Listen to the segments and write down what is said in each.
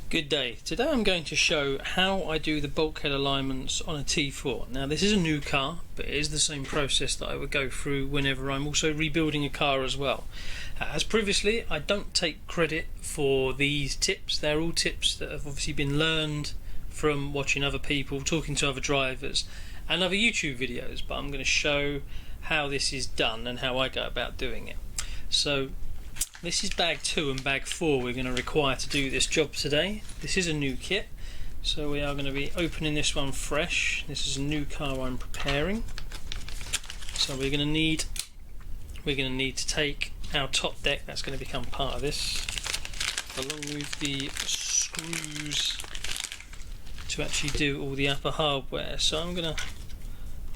Good day. Today I'm going to show how I do the bulkhead alignments on a T4. Now this is a new car, but it is the same process that I would go through whenever I'm also rebuilding a car as well. As previously, I don't take credit for these tips. They're all tips that have obviously been learned from watching other people, talking to other drivers and other YouTube videos, but I'm going to show how this is done and how I go about doing it. So this is bag 2 and bag 4 we're going to require to do this job today. This is a new kit, so we are going to be opening this one fresh. This is a new car I'm preparing. So we're going to need to take our top deck, that's going to become part of this, along with the screws to actually do all the upper hardware. So I'm going to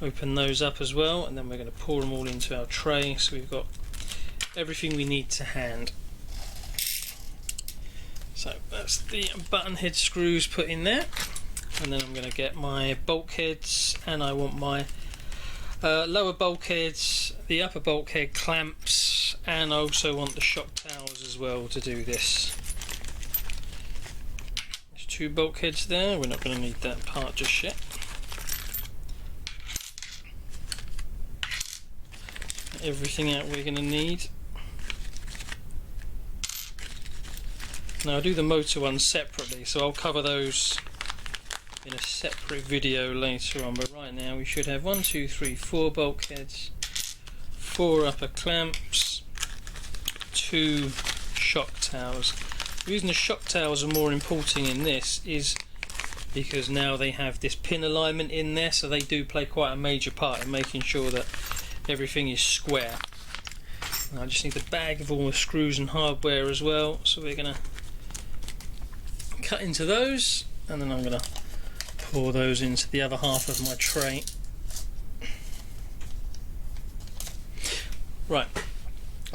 open those up as well, and then we're going to pour them all into our tray so we've got everything we need to hand. So that's the button head screws put in there, and then I'm going to get my bulkheads, and I want my lower bulkheads, the upper bulkhead clamps, and I also want the shock towers as well to do this. There's 2 bulkheads there, we're not going to need that part just yet. Everything out we're going to need. Now I do the motor ones separately, so I'll cover those in a separate video later on, but right now we should have 1, 2, 3, 4 bulkheads, 4 upper clamps, 2 shock towers. The reason the shock towers are more important in this is because now they have this pin alignment in there, so they do play quite a major part in making sure that everything is square. Now I just need the bag of all the screws and hardware as well, so we're going to cut into those, and then I'm going to pour those into the other half of my tray. Right,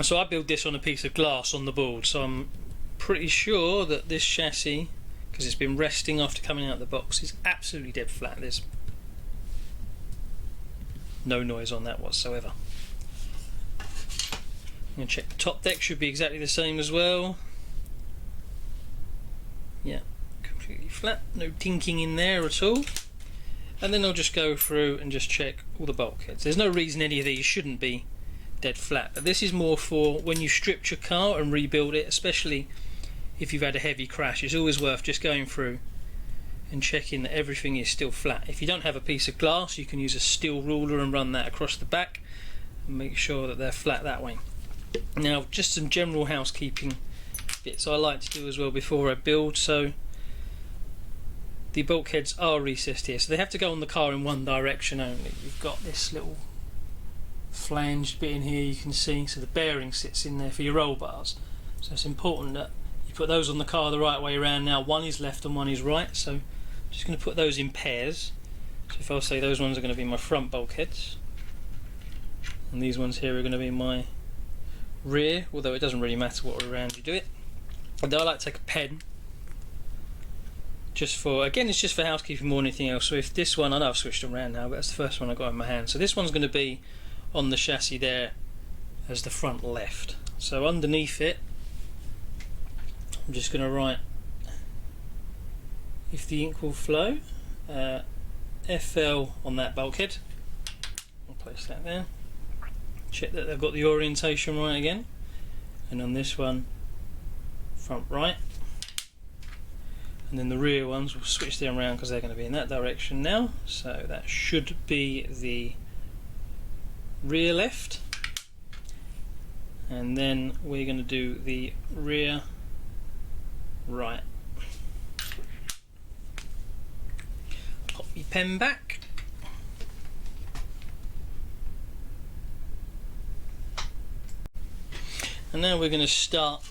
so I built this on a piece of glass on the board, so I'm pretty sure that this chassis, because it's been resting after coming out of the box, is absolutely dead flat. There's no noise on that whatsoever. I'm going to check the top deck, should be exactly the same as well. Yeah, completely flat, no tinking in there at all. And then I'll just go through and just check all the bulkheads. There's no reason any of these shouldn't be dead flat, but this is more for when you stripped your car and rebuild it, especially if you've had a heavy crash. It's always worth just going through and checking that everything is still flat. If you don't have a piece of glass, you can use a steel ruler and run that across the back and make sure that they're flat that way. Now just some general housekeeping bits I like to do as well before I build. So the bulkheads are recessed here, so they have to go on the car in one direction only. You've got this little flanged bit in here, you can see, so the bearing sits in there for your roll bars. So it's important that you put those on the car the right way around. Now one is left and one is right, so I'm just going to put those in pairs. So if I'll say those ones are going to be my front bulkheads, and these ones here are going to be my rear, although it doesn't really matter what around you do it. And then I like to take a pen, just for, again, it's just for housekeeping more than anything else. So if this one, I know I've switched them around now, but that's the first one I got in my hand. So this one's going to be on the chassis there as the front left. So underneath it, I'm just going to write, if the ink will flow, FL on that bulkhead. I'll place that there. Check that they've got the orientation right again. And on this one, front right. And then the rear ones, we'll switch them around because they're going to be in that direction now. So that should be the rear left. And then we're going to do the rear right. Pop my pen back. And now we're going to start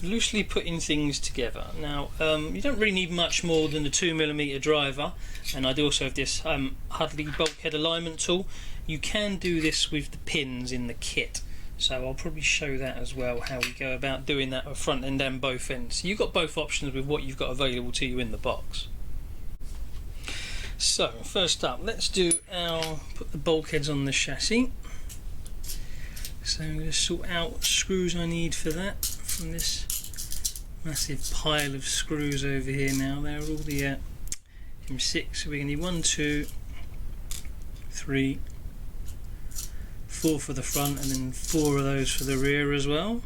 loosely putting things together. Now you don't really need much more than the 2mm driver, and I do also have this Hudley bulkhead alignment tool. You can do this with the pins in the kit, so I'll probably show that as well, how we go about doing that at front end and both ends. So you've got both options with what you've got available to you in the box. So first up, let's do put the bulkheads on the chassis. So I'm going to sort out what screws I need for that from this massive pile of screws over here now. They're all the M6, so we're going to need 1, 2, 3, 4 for the front, and then 4 of those for the rear as well.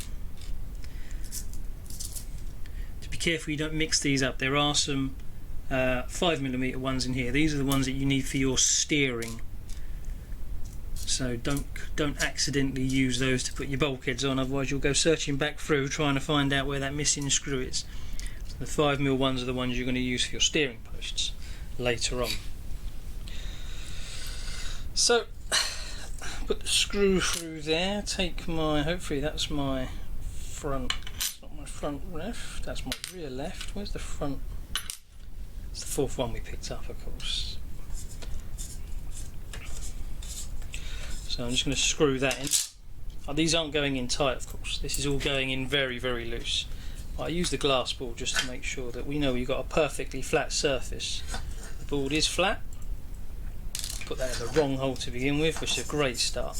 To be careful you don't mix these up. There are some 5mm ones in here. These are the ones that you need for your steering. So don't accidentally use those to put your bulkheads on, otherwise you'll go searching back through trying to find out where that missing screw is. So the 5mm ones are the ones you're going to use for your steering posts later on. So put the screw through there, take my, hopefully that's my front, it's not my front left, that's my rear left. Where's the front? It's the fourth one we picked up, of course. So I'm just going to screw that in. Oh, these aren't going in tight, of course. This is all going in very, very loose. I use the glass ball just to make sure that we know we've got a perfectly flat surface. The board is flat. Put that in the wrong hole to begin with, which is a great start.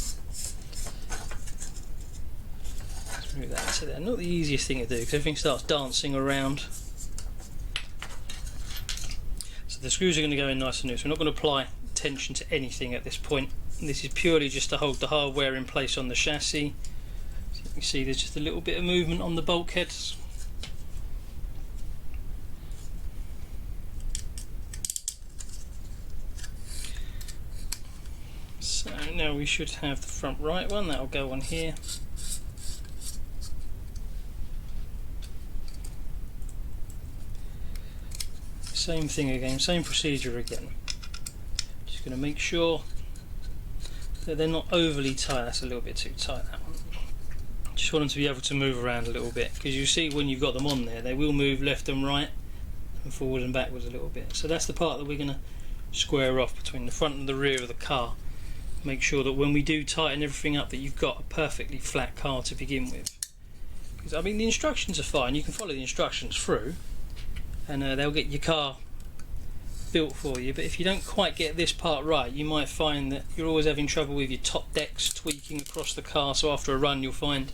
Let's move that to there. Not the easiest thing to do because everything starts dancing around. So the screws are going to go in nice and loose. We're not going to apply tension to anything at this point. This is purely just to hold the hardware in place on the chassis. So you can see there's just a little bit of movement on the bulkheads. So now we should have the front right one, that'll go on here. Same thing again, same procedure again. Just going to make sure that they're not overly tight. That's a little bit too tight, that one. Just want them to be able to move around a little bit, because you see when you've got them on there they will move left and right and forward and backwards a little bit. So that's the part that we're going to square off between the front and the rear of the car. Make sure that when we do tighten everything up that you've got a perfectly flat car to begin with. Because I mean the instructions are fine, you can follow the instructions through and they'll get your car built for you, but if you don't quite get this part right you might find that you're always having trouble with your top decks tweaking across the car. So after a run you'll find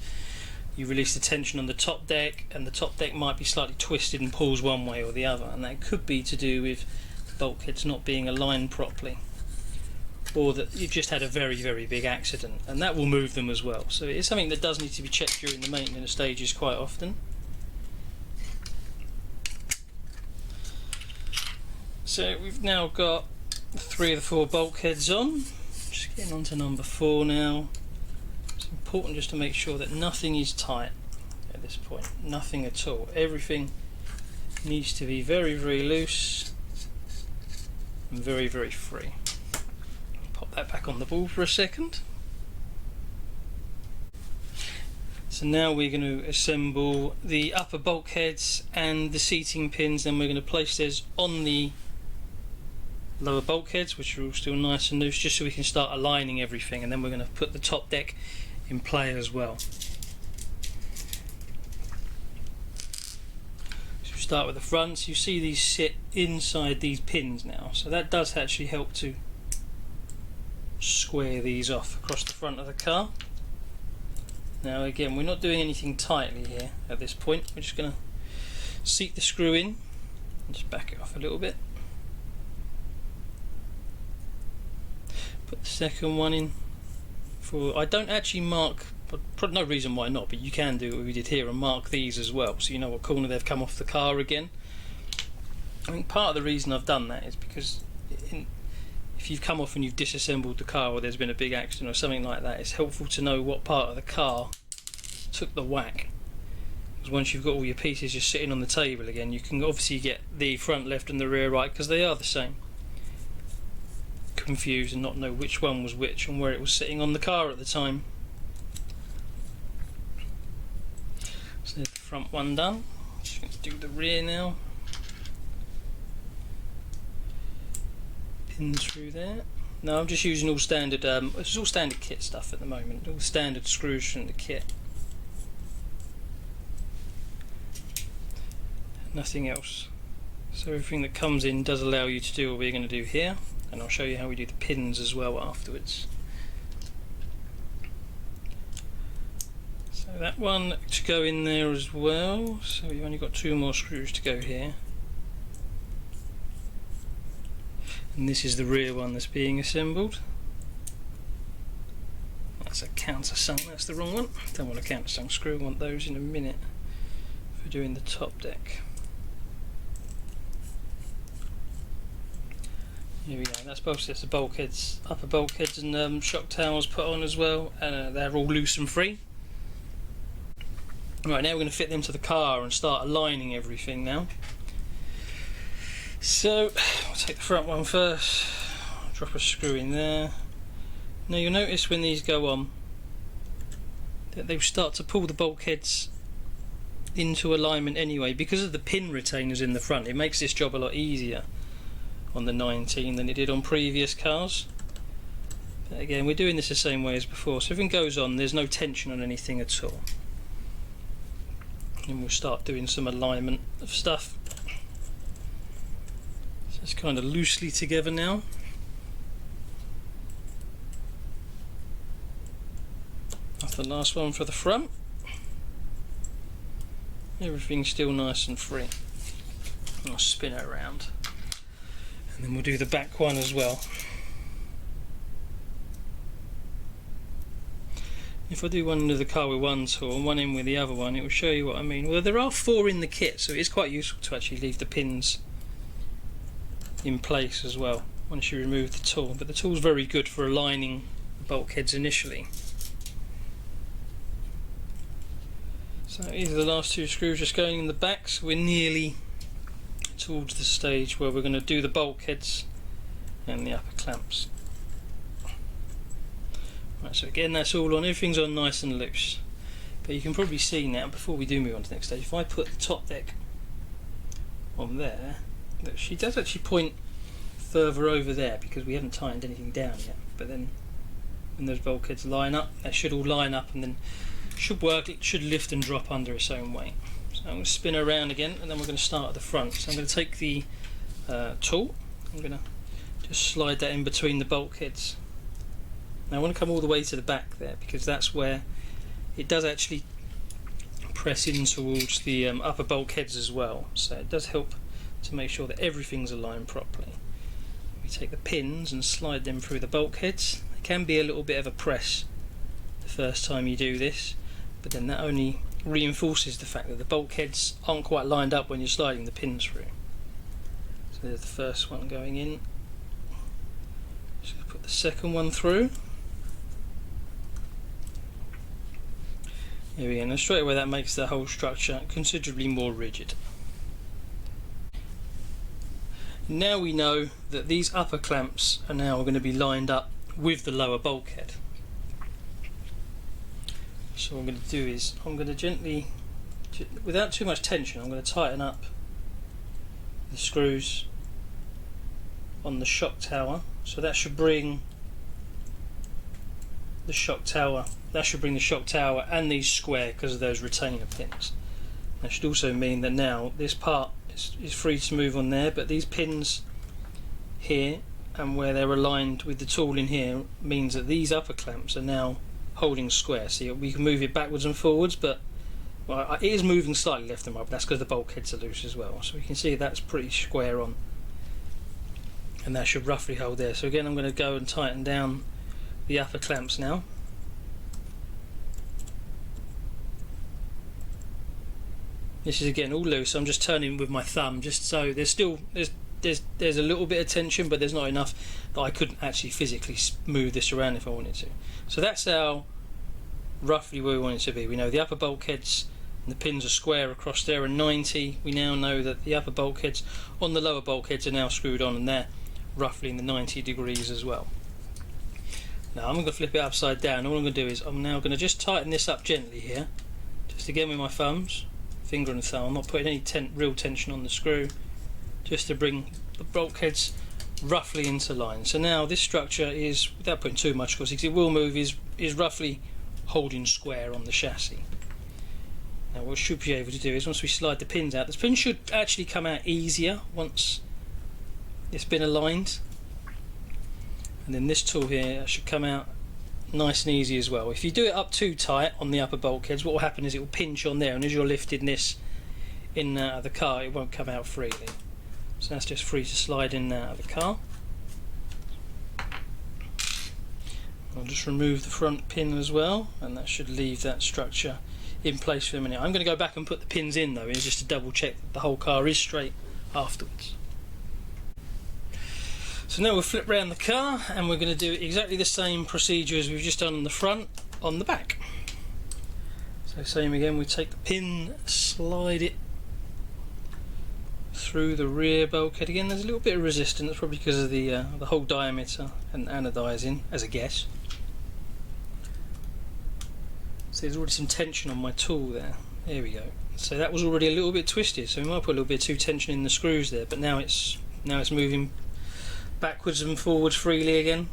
you release the tension on the top deck and the top deck might be slightly twisted and pulls one way or the other, and that could be to do with the bulkheads not being aligned properly, or that you've just had a very, very big accident, and that will move them as well. So it's something that does need to be checked during the maintenance stages quite often. So we've now got 3 of the 4 bulkheads on. Just getting on to number 4 now. It's important just to make sure that nothing is tight at this point, nothing at all. Everything needs to be very, very loose and very, very free. Pop that back on the ball for a second. So now we're going to assemble the upper bulkheads and the seating pins, then we're going to place those on the lower bulkheads, which are all still nice and loose, just so we can start aligning everything, and then we're going to put the top deck in play as well. So we start with the fronts. You see these sit inside these pins now, so that does actually help to square these off across the front of the car. Now again, we're not doing anything tightly here at this point. We're just going to seat the screw in and just back it off a little bit. Put the second one in. I don't actually mark, but no reason why not, but you can do what we did here and mark these as well, so you know what corner they've come off the car again. I think part of the reason I've done that is because if you've come off and you've disassembled the car, or there's been a big accident or something like that, it's helpful to know what part of the car took the whack. Because once you've got all your pieces just sitting on the table again, you can obviously get the front left and the rear right, because they are the same. Confused and not know which one was which and where it was sitting on the car at the time. So there's the front one done. Just going to do the rear now. Pins through there. No, I'm just using all standard. It's all standard kit stuff at the moment. All standard screws from the kit. Nothing else. So everything that comes in does allow you to do what we're going to do here, and I'll show you how we do the pins as well afterwards. So that one to go in there as well, so we've only got 2 more screws to go here. And this is the rear one that's being assembled. That's a countersunk, that's the wrong one. Don't want a countersunk screw, I want those in a minute for doing the top deck. Here we go, that's both sets of bulkheads, upper bulkheads and shock towers put on as well, and they're all loose and free. Right, now we're going to fit them to the car and start aligning everything now. So, I'll take the front one first, drop a screw in there. Now you'll notice when these go on that they start to pull the bulkheads into alignment anyway, because of the pin retainers in the front. It makes this job a lot easier on the 19 than it did on previous cars. But again, we're doing this the same way as before, so if everything goes on, there's no tension on anything at all. And we'll start doing some alignment of stuff. So it's kind of loosely together now. That's the last one for the front. Everything's still nice and free. I'll spin it around. And then we'll do the back one as well. If I do one end of the car with one tool and one end with the other one, it will show you what I mean. Well, there are 4 in the kit, so it is quite useful to actually leave the pins in place as well once you remove the tool. But the tool's very good for aligning the bulkheads initially. So these are the last 2 screws just going in the back, so we're nearly towards the stage where we're going to do the bulkheads and the upper clamps. Right, so again, that's all on, everything's on nice and loose. But you can probably see now, before we do move on to the next stage, if I put the top deck on there, that she does actually point further over there because we haven't tightened anything down yet. But then when those bulkheads line up, they should all line up and then should work, it should lift and drop under its own weight. So I'm going to spin around again and then we're going to start at the front. So I'm going to take the tool, I'm going to just slide that in between the bulkheads. Now I want to come all the way to the back there because that's where it does actually press in towards the upper bulkheads as well. So it does help to make sure that everything's aligned properly. We take the pins and slide them through the bulkheads. It can be a little bit of a press the first time you do this, but then that only reinforces the fact that the bulkheads aren't quite lined up when you're sliding the pins through. So there's the first one going in. Just going to put the second one through. There we go, and straight away that makes the whole structure considerably more rigid. Now we know that these upper clamps are now going to be lined up with the lower bulkhead. So what I'm going to do is I'm going to gently, without too much tension, I'm going to tighten up the screws on the shock tower. So that should bring the shock tower. That should bring the shock tower and these square because of those retainer pins. That should also mean that now this part is free to move on there, but these pins here and where they're aligned with the tool in here means that these upper clamps are now holding square. So we can move it backwards and forwards, but well, it is moving slightly left and right, but that's because the bulkheads are loose as well. So we can see that's pretty square on, and that should roughly hold there. So again, I'm going to go and tighten down the upper clamps now. This is again all loose. I'm just turning with my thumb, just so there's a little bit of tension, but there's not enough that I couldn't actually physically move this around if I wanted to. So that's how roughly where we want it to be. We know the upper bulkheads and the pins are square across there and 90. We now know that the upper bulkheads on the lower bulkheads are now screwed on and they're roughly in the 90 degrees as well. Now I'm going to flip it upside down. All I'm going to do is I'm now going to just tighten this up gently here, just again with my thumbs, finger and thumb. I'm not putting any real tension on the screw, just to bring the bulkheads roughly into line. So now this structure is, without putting too much, because it will move, is roughly holding square on the chassis. Now what we should be able to do is once we slide the pins out, the pins should actually come out easier once it's been aligned, and then this tool here should come out nice and easy as well. If you do it up too tight on the upper bulkheads, what will happen is it will pinch on there, and as you're lifting this in and out of the car, it won't come out freely. So that's just free to slide in and out of the car. I'll just remove the front pin as well, and that should leave that structure in place for a minute. I'm going to go back and put the pins in though, just to double check that the whole car is straight afterwards. So now we'll flip around the car and we're going to do exactly the same procedure as we've just done on the front on the back. So same again, we take the pin, slide it through the rear bulkhead. Again, there's a little bit of resistance, probably because of the whole diameter and anodizing, as a guess. So there's already some tension on my tool there. There we go. So that was already a little bit twisted, so we might put a little bit too tension in the screws there, but now it's moving backwards and forwards freely again.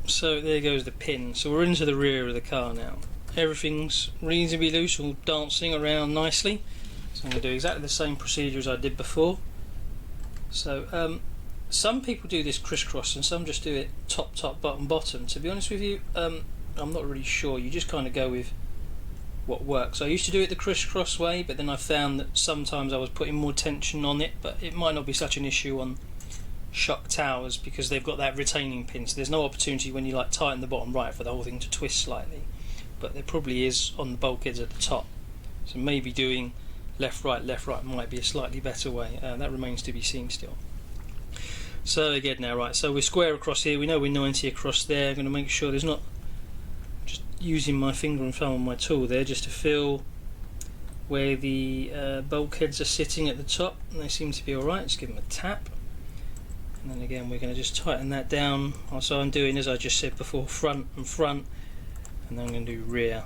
So there goes the pin. So we're into the rear of the car now. Everything's reasonably loose, all dancing around nicely. So I'm going to do exactly the same procedure as I did before. So some people do this crisscross and some just do it top, bottom, bottom. To be honest with you, I'm not really sure. You just kind of go with what works. I used to do it the crisscross way, but then I found that sometimes I was putting more tension on it, but it might not be such an issue on shock towers because they've got that retaining pin, so there's no opportunity when you like tighten the bottom right for the whole thing to twist slightly, but there probably is on the bulkheads at the top. So maybe doing left right might be a slightly better way. That remains to be seen still. So again now, right, so we're square across here, we know we're 90 across there. I'm going to make sure there's not, just using my finger and thumb on my tool there just to feel where the bulkheads are sitting at the top, and they seem to be alright. Just give them a tap, and then again we're going to just tighten that down. So I'm doing, as I just said before, front, and then I'm going to do rear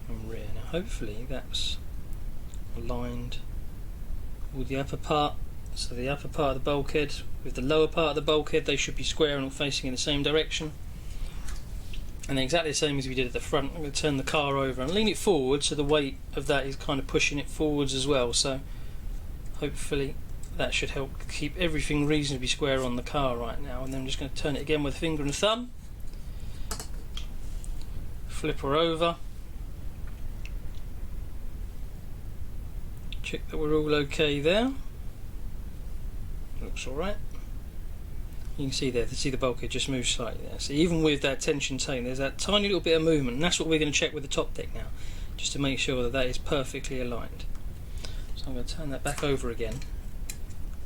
and rear. Now hopefully that's aligned with the upper part. So the upper part of the bulkhead with the lower part of the bulkhead, they should be square and all facing in the same direction. And then exactly the same as we did at the front, I'm going to turn the car over and lean it forward, so the weight of that is kind of pushing it forwards as well. So hopefully that should help keep everything reasonably square on the car right now. And then I'm just going to turn it again with a finger and thumb, flip her over, check that we're all okay there. Looks alright. You can see there, see the bulkhead just moves slightly there. So even with that tension taken, there's that tiny little bit of movement, and that's what we're going to check with the top deck now, just to make sure that that is perfectly aligned. So I'm going to turn that back over again.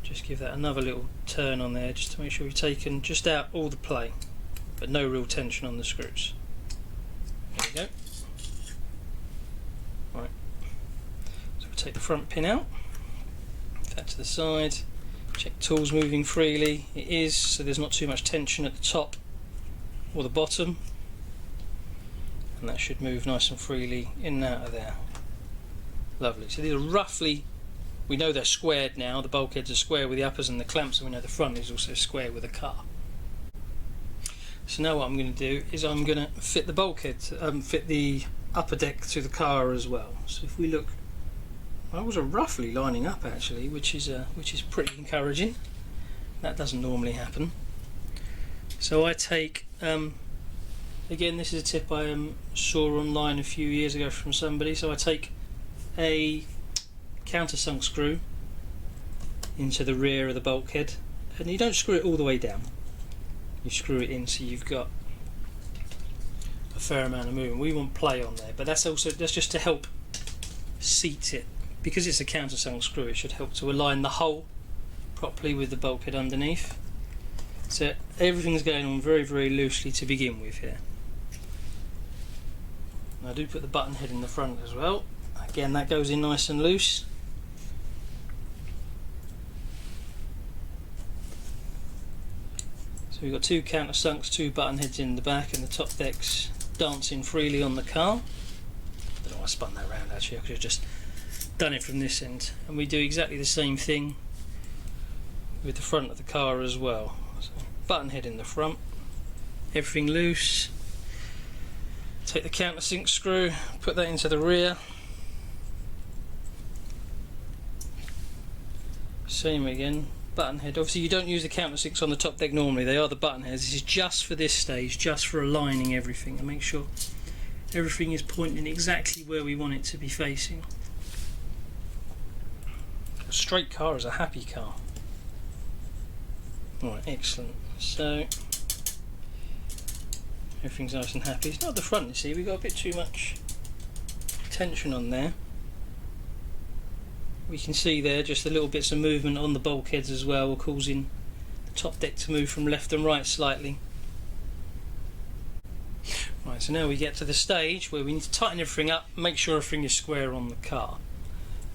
Just give that another little turn on there, just to make sure we've taken just out all the play, but no real tension on the screws. There we go. Right. So we'll take the front pin out, put that to the side. Check tools moving freely. It is, so there's not too much tension at the top or the bottom, and that should move nice and freely in and out of there. Lovely. So these are roughly, we know they're squared now. The bulkheads are square with the uppers and the clamps, and we know the front is also square with the car. So now what I'm going to do is I'm going to fit the bulkhead, fit the upper deck to the car as well. So if we look, I was roughly lining up actually, which is pretty encouraging. That doesn't normally happen. So I take, again, this is a tip I saw online a few years ago from somebody. So I take a countersunk screw into the rear of the bulkhead, and you don't screw it all the way down. You screw it in so you've got a fair amount of movement. We want play on there, but that's just to help seat it. Because it's a countersunk screw, it should help to align the hole properly with the bulkhead underneath. So everything's going on very, very loosely to begin with here. And I do put the button head in the front as well. Again, that goes in nice and loose. So we've got two countersunks, two button heads in the back, and the top deck's dancing freely on the car. I don't know why I spun that around actually, I could have just done it from this end. And we do exactly the same thing with the front of the car as well. So button head in the front, everything loose. Take the countersink screw, put that into the rear. Same again, button head. Obviously you don't use the countersinks on the top deck normally, they are the button heads. This is just for this stage, just for aligning everything and make sure everything is pointing exactly where we want it to be facing. A straight car is a happy car. Alright, excellent. So everything's nice and happy. It's not the front, you see, we've got a bit too much tension on there. We can see there just the little bits of movement on the bulkheads as well, causing the top deck to move from left and right slightly. Right, so now we get to the stage where we need to tighten everything up, make sure everything is square on the car,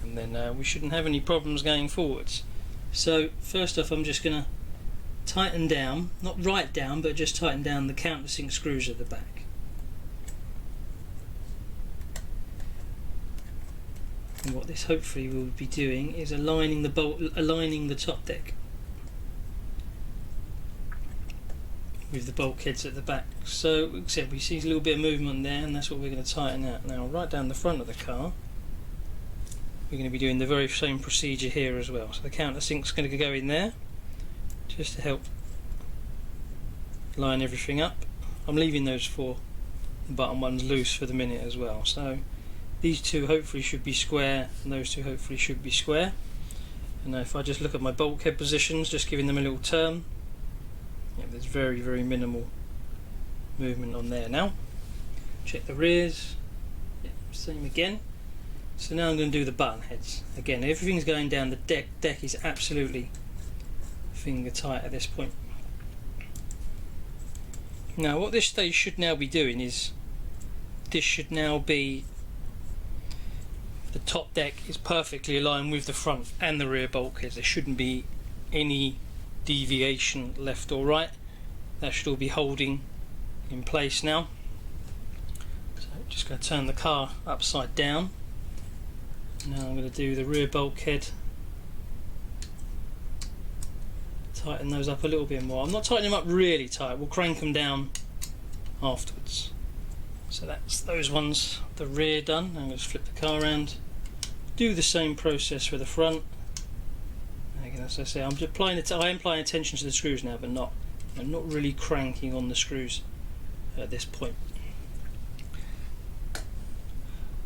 and then we shouldn't have any problems going forwards. So first off, I'm just going to tighten down, not right down, but just tighten down the countersink screws at the back. And what this hopefully will be doing is aligning the top deck with the bulkheads at the back. So except we see a little bit of movement there, and that's what we're going to tighten out. Now right down the front of the car we're going to be doing the very same procedure here as well. So the countersink's going to go in there just to help line everything up. I'm leaving those four bottom ones loose for the minute as well. So these two hopefully should be square, and those two hopefully should be square. And now if I just look at my bulkhead positions, just giving them a little turn, yeah, there's very, very minimal movement on there now. Check the rears, yeah, same again. So now I'm going to do the button heads. Again, everything's going down the deck. Deck is absolutely finger tight at this point. Now what this stage should now be doing is, this should now be, the top deck is perfectly aligned with the front and the rear bulkheads. There shouldn't be any deviation left or right. That should all be holding in place now. So just going to turn the car upside down. Now I'm going to do the rear bulkhead, tighten those up a little bit more. I'm not tightening them up really tight, we'll crank them down afterwards. So that's those ones, the rear done. I'm going to flip the car around, do the same process for the front. And again, as I say, I'm applying attention to the screws now, but I'm not really cranking on the screws at this point.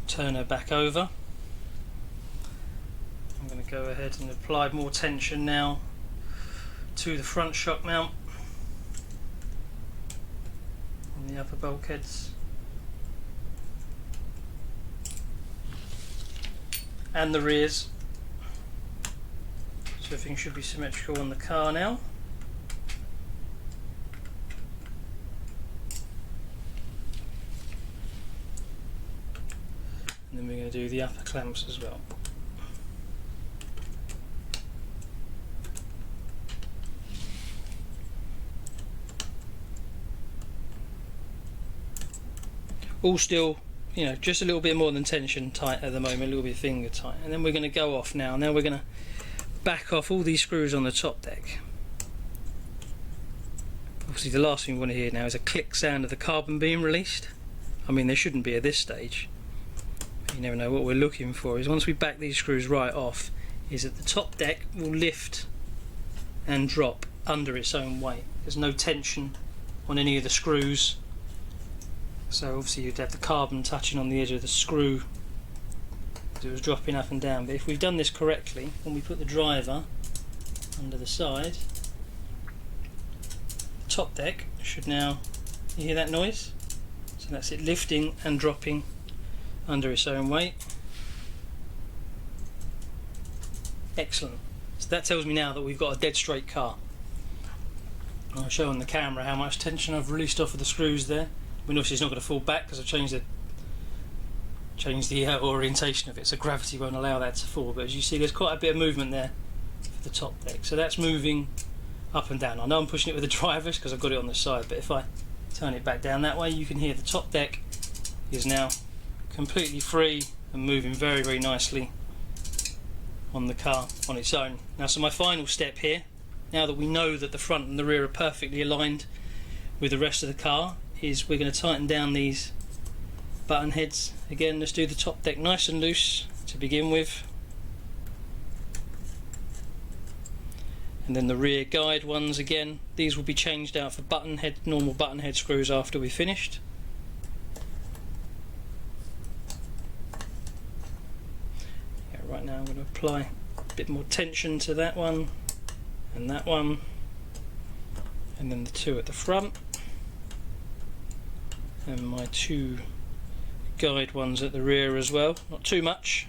Turn her back over. I'm going to go ahead and apply more tension now to the front shock mount on the upper bulkheads and the rears, so everything should be symmetrical on the car now. And then we're going to do the upper clamps as well. All still, you know, just a little bit more than tension tight at the moment, a little bit finger tight. And then we're going to go off now. Now we're going to back off all these screws on the top deck. Obviously the last thing we want to hear now is a click sound of the carbon being released. I mean, there shouldn't be at this stage. You never know. What we're looking for is, once we back these screws right off, is that the top deck will lift and drop under its own weight. There's no tension on any of the screws. So obviously you'd have the carbon touching on the edge of the screw as it was dropping up and down. But if we've done this correctly, when we put the driver under the side, the top deck should now, you hear that noise? So that's it lifting and dropping under its own weight. Excellent. So that tells me now that we've got a dead straight car. I'll show on the camera how much tension I've released off of the screws there. I mean, obviously it's not going to fall back because I've changed the orientation of it, so gravity won't allow that to fall. But as you see, there's quite a bit of movement there for the top deck. So that's moving up and down. I know I'm pushing it with the drivers because I've got it on the side, but if I turn it back down that way, you can hear the top deck is now completely free and moving very, very nicely on the car on its own. Now, so my final step here, now that we know that the front and the rear are perfectly aligned with the rest of the car, is we're going to tighten down these button heads. Again, let's do the top deck nice and loose to begin with, And then the rear guide ones again, these will be changed out for normal button head screws after we're finished. Yeah, right now I'm going to apply a bit more tension to that one and that one, and then the two at the front, and my two guide ones at the rear as well, not too much,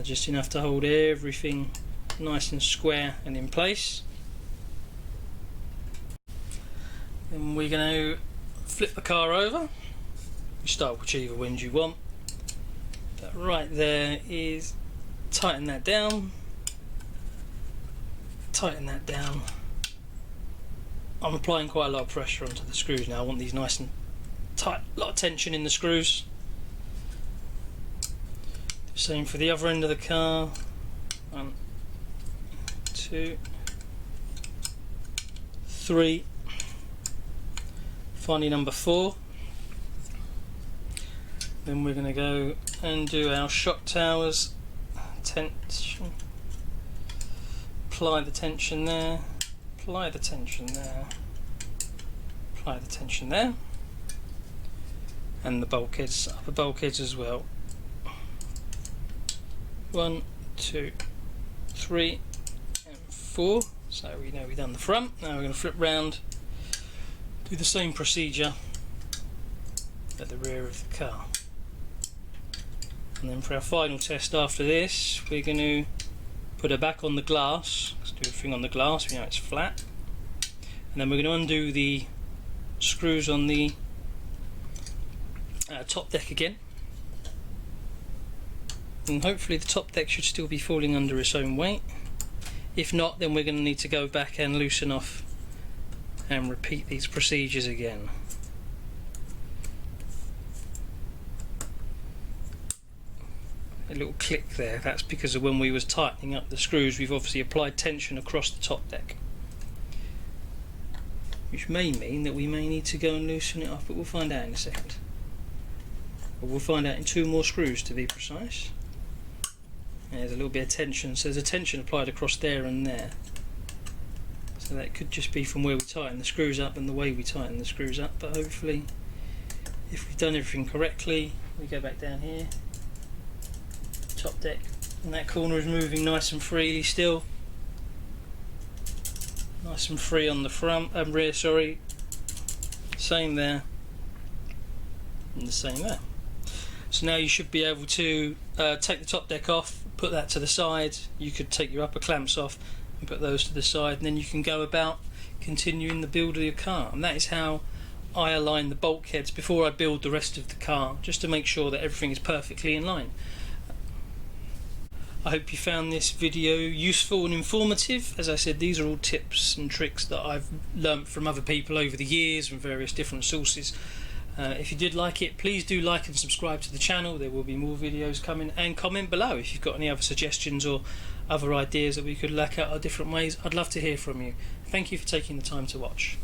just enough to hold everything nice and square and in place. Then we're going to flip the car over. You start whichever wind you want, but right there is tighten that down, tighten that down. I'm applying quite a lot of pressure onto the screws now. I want these nice and tight, a lot of tension in the screws. Same for the other end of the car. 1, 2, 3. Finally number 4. Then we're going to go and do our shock towers. Tension. Apply the tension there. Apply the tension there. Apply the tension there. And the bulkheads, upper bulkheads as well. 1, 2, 3, and 4. So we know we've done the front. Now we're going to flip round, do the same procedure at the rear of the car. And then for our final test after this, we're going to put her back on the glass. Let's do everything on the glass, we know it's flat. And then we're going to undo the screws on the top deck again. And hopefully the top deck should still be falling under its own weight. If not, then we're going to need to go back and loosen off and repeat these procedures again. A little click there, that's because of when we was tightening up the screws, we've obviously applied tension across the top deck, which may mean that we may need to go and loosen it off, but we'll find out in a second. But we'll find out in 2 more screws to be precise. There's a little bit of tension, so there's a tension applied across there and there. So that could just be from where we tighten the screws up and the way we tighten the screws up, but hopefully if we've done everything correctly, we go back down here, top deck, and that corner is moving nice and freely still. Nice and free on the front and rear, sorry. Same there, and the same there. So now you should be able to take the top deck off, put that to the side. You could take your upper clamps off and put those to the side, and then you can go about continuing the build of your car. And that is how I align the bulkheads before I build the rest of the car, just to make sure that everything is perfectly in line. I hope you found this video useful and informative. As I said, these are all tips and tricks that I've learnt from other people over the years from various different sources. If you did like it, please do like and subscribe to the channel. There will be more videos coming, and comment below if you've got any other suggestions or other ideas that we could look at or different ways. I'd love to hear from you. Thank you for taking the time to watch.